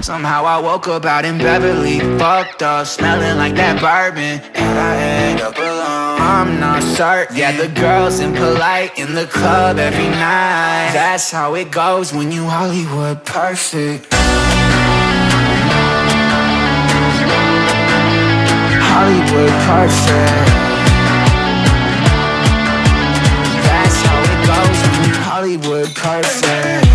Somehow I woke up out in Beverly, fucked up, smelling like that bourbon, and I end up alone. I'm not certain. Yeah, the girls impolite in the club every night. That's how it goes when you Hollywood perfect. Hollywood perfect. That's how it goes when you Hollywood perfect.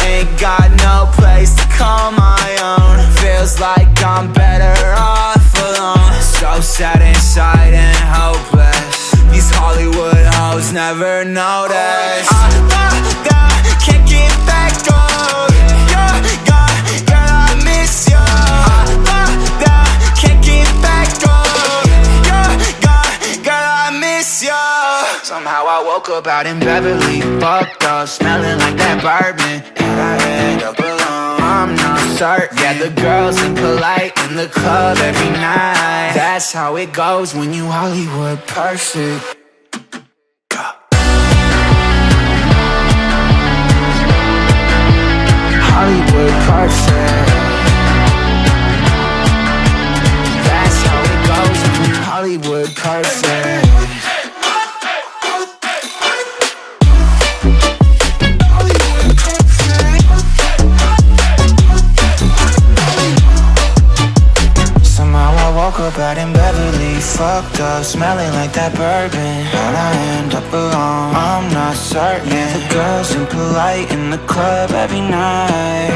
Ain't got no place to call my own. Feels like I'm better off alone. So sad inside and hopeless. These Hollywood hoes never notice. Can't get back on. You're gone, girl, I miss you. Can't get back on. You're gone, girl, I miss you. Somehow I woke up out in Beverly, fucked up, smelling like that bourbon, and I end up alone. I'm not certain. Yeah, the girls impolite in the club every night. That's how it goes when you Hollywood perfect. Hollywood perfect. That's how it goes when you Hollywood perfect. Woke up out in Beverly, fucked up, smelling like that bourbon, how'd I end up alone? I'm not certain. Yeah, the girls impolite in the club every night.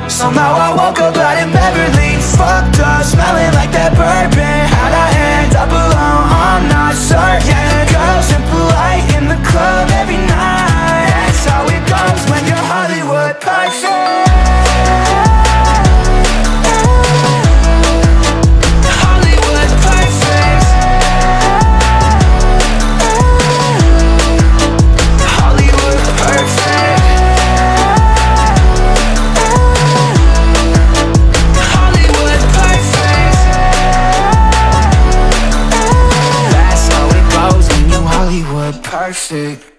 Somehow I woke up out in Beverly, fucked up, smelling like that bourbon, how'd I end up alone? I'm not certain. Yeah, the girls impolite in the club every night. That's how it goes when you're Hollywood perfect. Perfect.